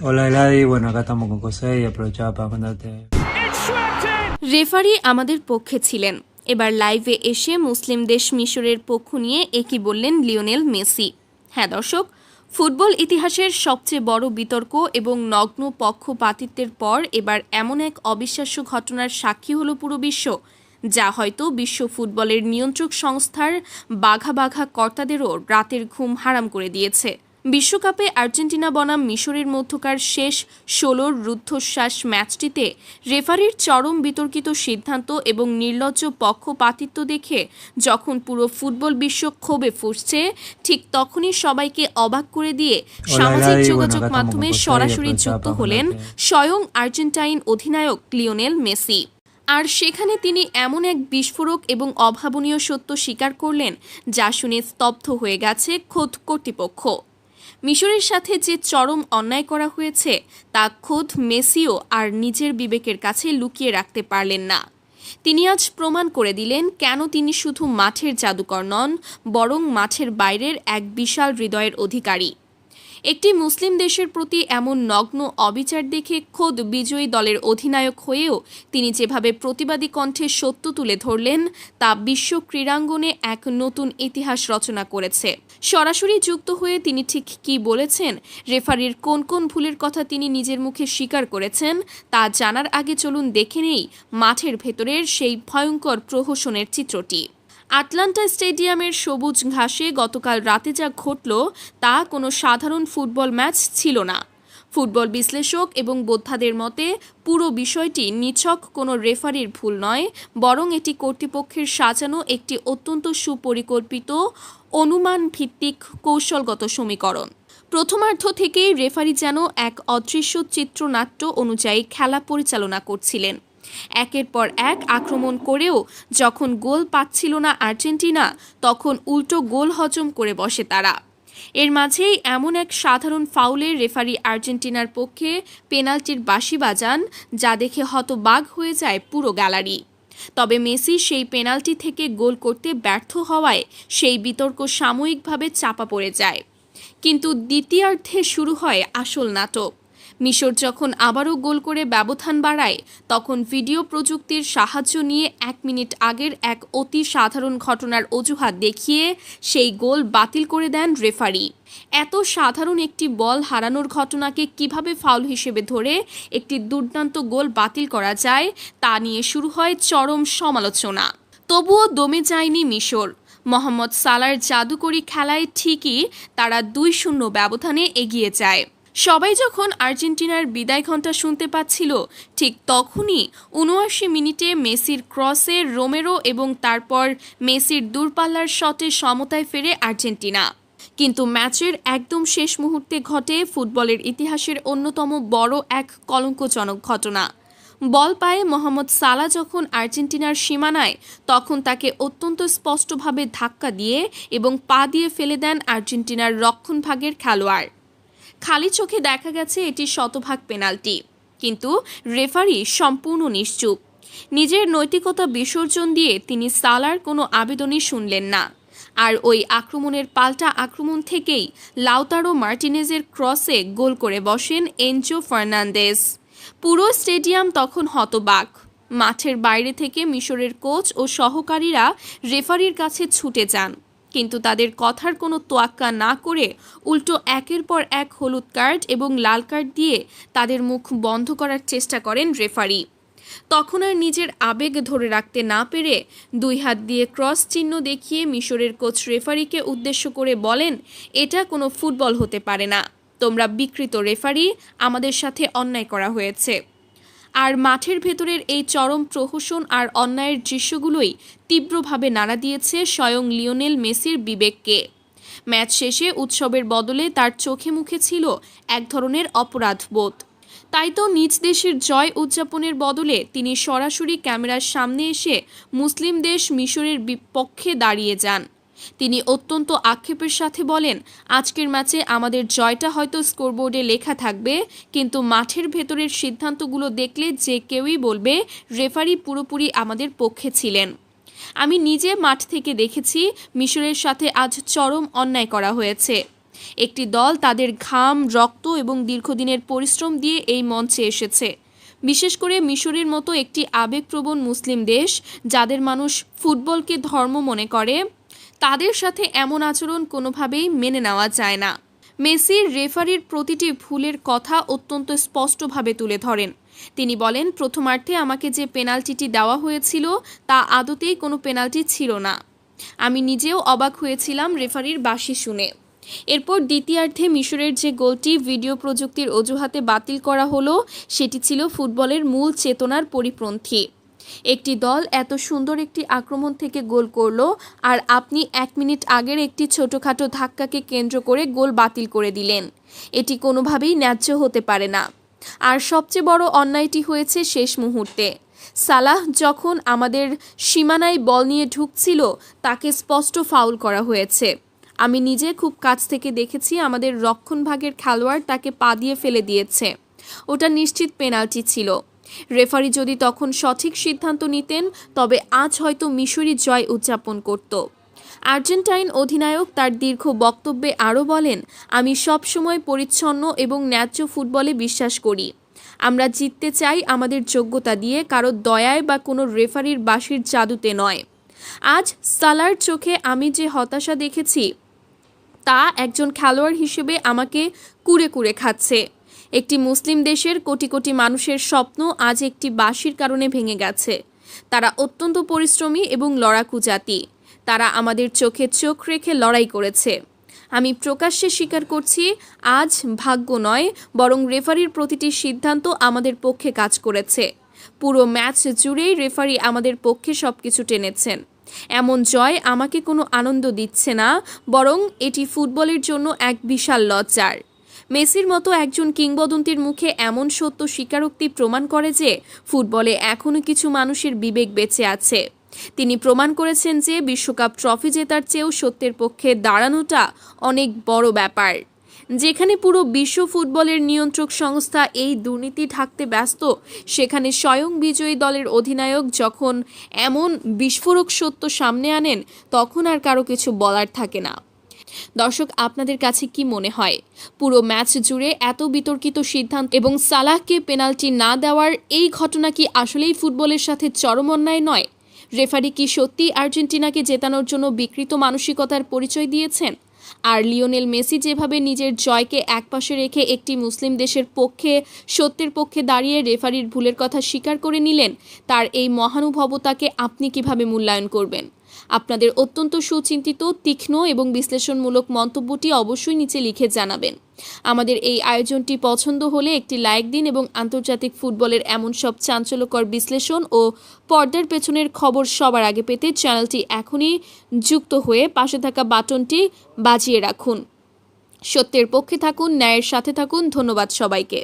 Hola Gladys, bueno acá estamos con José y aprovechaba para mandarte. Referee আমাদের পক্ষে ছিলেন। এবার লাইভে এসে মুসলিম দেশ মিশরের পক্ষ নিয়ে একই বললেন লিওনেল মেসি। হ্যাঁ দর্শক, ফুটবল ইতিহাসের সবচেয়ে বড় বিতর্ক এবং নগ্ন পক্ষপাতিত্বের পর এবার এমন এক অবিশ্বাস্য ঘটনার সাক্ষী হলো পুরো বিশ্ব, যা হয়তো বিশ্ব ফুটবলের নিয়ন্ত্রক সংস্থার বাঘা বাঘা কর্তাদেরও রাতের ঘুম হারাম করে দিয়েছে। বিশ্বকাপে আর্জেন্টিনা বনাম মিশরের মধ্যকার শেষ ১৬র রুদ্ধশ্বাস ম্যাচটিতে রেফারির চরম বিতর্কিত সিদ্ধান্ত এবং নির্লজ্জ পক্ষপাতিত্ব দেখে যখন পুরো ফুটবল বিশ্ব ক্ষোভে ফুঁসছে, ঠিক তখনই সবাইকে অবাক করে দিয়ে সামাজিক যোগাযোগ মাধ্যমে সরাসরি যুক্ত হলেন স্বয়ং আর্জেন্টাইন অধিনায়ক লিওনেল মেসি। আর সেখানে তিনি এমন এক বিস্ফোরক এবং অভাবনীয় সত্য স্বীকার করলেন, যা শুনে স্তব্ধ হয়ে গেছে খোদ কর্তৃপক্ষ। মিশরের সাথে যে চরম অন্যায় করা হয়েছে তা খোদ মেসিও আর নিজের বিবেকের কাছে লুকিয়ে রাখতে পারলেন না। তিনি আজ প্রমাণ করে দিলেন কেন তিনি শুধু মাঠের জাদুকর নন, বরং মাঠের বাইরের এক বিশাল হৃদয়ের অধিকারী। একটি মুসলিম দেশের প্রতি এমন নগ্ন অবিচার দেখে খোদ বিজয়ী দলের অধিনায়ক হয়েও তিনি যেভাবে প্রতিবাদী কণ্ঠে সত্য তুলে ধরলেন, তা বিশ্ব ক্রীড়াঙ্গনে এক নতুন ইতিহাস রচনা করেছে। সরাসরি যুক্ত হয়ে তিনি ঠিক কী বলেছেন, রেফারির কোন কোন ভুলের কথা তিনি নিজের মুখে স্বীকার করেছেন, তা জানার আগে চলুন দেখে নেই মাঠের ভেতরের সেই ভয়ঙ্কর প্রহসনের চিত্রটি। আটলান্টা স্টেডিয়ামের সবুজ ঘাসে গতকাল রাতে যা ঘটল তা কোনো সাধারণ ফুটবল ম্যাচ ছিল না। ফুটবল বিশ্লেষক এবং বোদ্ধাদের মতে পুরো বিষয়টি নিছক কোনো রেফারির ভুল নয়, বরং এটি কর্তৃপক্ষের সাজানো একটি অত্যন্ত সুপরিকল্পিত অনুমান ভিত্তিক কৌশলগত সমীকরণ। প্রথমার্ধ থেকেই রেফারি যেন এক অদৃশ্য চিত্রনাট্য অনুযায়ী খেলা পরিচালনা করছিলেন। একের পর এক আক্রমণ করেও যখন গোল পাচ্ছিল না আর্জেন্টিনা, তখন উল্টো গোল হজম করে বসে তারা। এর মাঝেই এমন এক সাধারণ ফাউলে রেফারি আর্জেন্টিনার পক্ষে পেনাল্টির বাঁশি বাজান, যা দেখে হতবাক হয়ে যায় পুরো গ্যালারি। তবে মেসি সেই পেনাল্টি থেকে গোল করতে ব্যর্থ হওয়ায় সেই বিতর্ক সাময়িকভাবে চাপা পড়ে যায়। কিন্তু দ্বিতীয়ার্ধে শুরু হয় আসল নাটক। মিশর যখন আবারও গোল করে ব্যবধান বাড়ায়, তখন ভিডিও প্রযুক্তির সাহায্য নিয়ে ১ মিনিট আগের এক অতি সাধারণ ঘটনার অজুহাত দেখিয়ে সেই গোল বাতিল করে দেন রেফারি। এত সাধারণ একটি বল হারানোর ঘটনাকে কিভাবে ফাউল হিসেবে ধরে একটি দুর্দান্ত গোল বাতিল করা যায়, তা নিয়ে শুরু হয় চরম সমালোচনা। তবুও দমে যায়নি মিশর। মোহাম্মদ সালার জাদুকরি খেলায় ঠিকই তারা ২-০ ব্যবধানে এগিয়ে যায়। সবাই যখন আর্জেন্টিনার বিদায় ঘণ্টা শুনতে পাচ্ছিল, ঠিক তখনই ৭৯ মিনিটে মেসির ক্রসে রোমেরো এবং তারপর মেসির দূরপাল্লার শটে সমতায় ফেরে আর্জেন্টিনা। কিন্তু ম্যাচের একদম শেষ মুহূর্তে ঘটে ফুটবলের ইতিহাসের অন্যতম বড় এক কলঙ্কজনক ঘটনা। বল পায়ে মোহাম্মদ সালা যখন আর্জেন্টিনার সীমানায়, তখন তাকে অত্যন্ত স্পষ্টভাবে ধাক্কা দিয়ে এবং পা দিয়ে ফেলে দেন আর্জেন্টিনার রক্ষণভাগের খেলোয়াড়। খালি চোখে দেখা গেছে এটি শতভাগ পেনাল্টি, কিন্তু রেফারি সম্পূর্ণ নিশ্চুপ। নিজের নৈতিকতা বিসর্জন দিয়ে তিনি সালার কোনো আবেদনই শুনলেন না। আর ওই আক্রমণের পাল্টা আক্রমণ থেকেই লাউতারো মার্টিনেজের ক্রসে গোল করে বসেন এনজো ফার্নান্দেজ। পুরো স্টেডিয়াম তখন হতবাক। মাঠের বাইরে থেকে মিশরের কোচ ও সহকারীরা রেফারির কাছে ছুটে যান, কিন্তু তাদের কথার কোনো তোয়াক্কা না করে উল্টো একের পর এক হলুদ কার্ড এবং লাল কার্ড দিয়ে তাদের মুখ বন্ধ করার চেষ্টা করেন রেফারি। তখন আর নিজের আবেগ ধরে রাখতে না পেরে ২ হাত দিয়ে ক্রস চিহ্ন দেখিয়ে মিশরের কোচ রেফারিকে উদ্দেশ্য করে বলেন, এটা কোনো ফুটবল হতে পারে না, তোমরা বিকৃত রেফারি, আমাদের সাথে অন্যায় করা হয়েছে। আর মাঠের ভেতরের এই চরম প্রহসন আর অন্যায়ের দৃশ্যগুলোই তীব্রভাবে নাড়া দিয়েছে স্বয়ং লিওনেল মেসির বিবেককে। ম্যাচ শেষে উৎসবের বদলে তার চোখে মুখে ছিল এক ধরনের অপরাধবোধ। তাই তো নিজ দেশের জয় উদযাপনের বদলে তিনি সরাসরি ক্যামেরার সামনে এসে মুসলিম দেশ মিশরের বিপক্ষে দাঁড়িয়ে যান। তিনি অত্যন্ত আক্ষেপের সাথে বলেন, আজকের ম্যাচে আমাদের জয়টা হয়তো স্কোরবোর্ডে লেখা থাকবে, কিন্তু মাঠের ভেতরের সিদ্ধান্তগুলো দেখলে যে কেউই বলবে রেফারি পুরোপুরি আমাদের পক্ষে ছিলেন। আমি নিজে মাঠ থেকে দেখেছি মিশরের সাথে আজ চরম অন্যায় করা হয়েছে। একটি দল তাদের ঘাম, রক্ত এবং দীর্ঘদিনের পরিশ্রম দিয়ে এই মঞ্চে এসেছে। বিশেষ করে মিশরের মতো একটি আবেগপ্রবণ মুসলিম দেশ, যাদের মানুষ ফুটবলকে ধর্ম মনে করে, তাদের সাথে এমন আচরণ কোনোভাবেই মেনে নেওয়া যায় না। মেসি রেফারির প্রতিটি ভুলের কথা অত্যন্ত স্পষ্টভাবে তুলে ধরেন। তিনি বলেন, প্রথমার্ধে আমাকে যে পেনাল্টিটি দেওয়া হয়েছিল তা আদতেই কোনো পেনাল্টি ছিল না। আমি নিজেও অবাক হয়েছিলাম রেফারির বাঁশি শুনে। এরপর দ্বিতীয়ার্ধে মিশরের যে গোলটি ভিডিও প্রযুক্তির অজুহাতে বাতিল করা হলো, সেটি ছিল ফুটবলের মূল চেতনার পরিপন্থী। একটি দল এত সুন্দর একটি আক্রমণ থেকে গোল করলো, আর আপনি 1 মিনিট আগের একটি ছোটখাটো ধাক্কাকে কেন্দ্র করে গোল বাতিল করে দিলেন। এটি কোনোভাবেই ন্যায্য হতে পারে না। আর সবচেয়ে বড় অন্যায়টি হয়েছে শেষ মুহূর্তে। সালাহ যখন আমাদের সীমানায় বল নিয়ে ঢুকছিল, তাকে স্পষ্ট ফাউল করা হয়েছে। আমি নিজে খুব কাছ থেকে দেখেছি, আমাদের রক্ষণভাগের খেলোয়াড় তাকে পা দিয়ে ফেলে দিয়েছে। ওটা নিশ্চিত পেনাল্টি ছিল। রেফারি যদি তখন সঠিক সিদ্ধান্ত নিতেন, তবে আজ হয়তো মিশরই জয় উদযাপন করত। আর্জেন্টাইন অধিনায়ক তার দীর্ঘ বক্তব্যে আরও বলেন, আমি সবসময় পরিচ্ছন্ন এবং ন্যায্য ফুটবলে বিশ্বাস করি। আমরা জিততে চাই আমাদের যোগ্যতা দিয়ে, কারো দয়ায় বা কোনো রেফারির বাঁশির জাদুতে নয়। আজ সালার চোখে আমি যে হতাশা দেখেছি, তা একজন খেলোয়াড় হিসেবে আমাকে কুরে কুরে খাচ্ছে। একটি মুসলিম দেশের কোটি কোটি মানুষের স্বপ্ন আজ একটি বাঁশির কারণে ভেঙে গেছে। তারা অত্যন্ত পরিশ্রমী এবং লড়াকু জাতি। তারা আমাদের চোখে চোখ রেখে লড়াই করেছে। আমি প্রকাশ্যে স্বীকার করছি, আজ ভাগ্য নয়, বরং রেফারির প্রতিটি সিদ্ধান্ত আমাদের পক্ষে কাজ করেছে। পুরো ম্যাচ জুড়েই রেফারি আমাদের পক্ষে সবকিছু টেনেছেন। এমন জয় আমাকে কোনো আনন্দ দিচ্ছে না, বরং এটি ফুটবলের জন্য এক বিশাল লজ্জার। মেসির মতো একজন কিংবদন্তির মুখে এমন সত্য স্বীকারোক্তি প্রমাণ করে যে ফুটবলে এখনও কিছু মানুষের বিবেক বেঁচে আছে। তিনি প্রমাণ করেছেন যে বিশ্বকাপ ট্রফি জেতার চেয়েও সত্যের পক্ষে দাঁড়ানোটা অনেক বড় ব্যাপার। যেখানে পুরো বিশ্ব ফুটবলের নিয়ন্ত্রক সংস্থা এই দুর্নীতি ঢাকতে ব্যস্ত, সেখানে স্বয়ং বিজয়ী দলের অধিনায়ক যখন এমন বিস্ফোরক সত্য সামনে আনেন, তখন আর কারো কিছু বলার থাকে না। দর্শক, আপনাদের কাছে কি মনে হয়, পুরো ম্যাচ জুড়ে এত বিতর্কিত সিদ্ধান্ত এবং সালাহকে পেনাল্টি না দেওয়ার এই ঘটনা কি আসলেই ফুটবলের সাথে চরম অন্যায় নয়? রেফারি কি সত্যি আর্জেন্টিনাকে জেতানোর জন্য বিকৃত মানসিকতার পরিচয় দিয়েছেন? আর লিওনেল মেসি যেভাবে নিজের জয়কে একপাশে রেখে একটি মুসলিম দেশের পক্ষে, সত্যের পক্ষে দাঁড়িয়ে রেফারির ভুলের কথা স্বীকার করে নিলেন, তার এই মহানুভবতাকে আপনি কিভাবে মূল্যায়ন করবেন? আপনাদের অত্যন্ত সুচিন্তিত, তীক্ষ্ণ এবং বিশ্লেষণমূলক মন্তব্যটি অবশ্যই নিচে লিখে জানাবেন। আমাদের এই আয়োজনটি পছন্দ হলে একটি লাইক দিন এবং আন্তর্জাতিক ফুটবলের এমন সব চাঞ্চল্যকর বিশ্লেষণ ও পর্দার পেছনের খবর সবার আগে পেতে চ্যানেলটি এখনই যুক্ত হয়ে পাশে থাকা বাটনটি বাজিয়ে রাখুন। সত্যের পক্ষে থাকুন, ন্যায়ের সাথে থাকুন। ধন্যবাদ সবাইকে।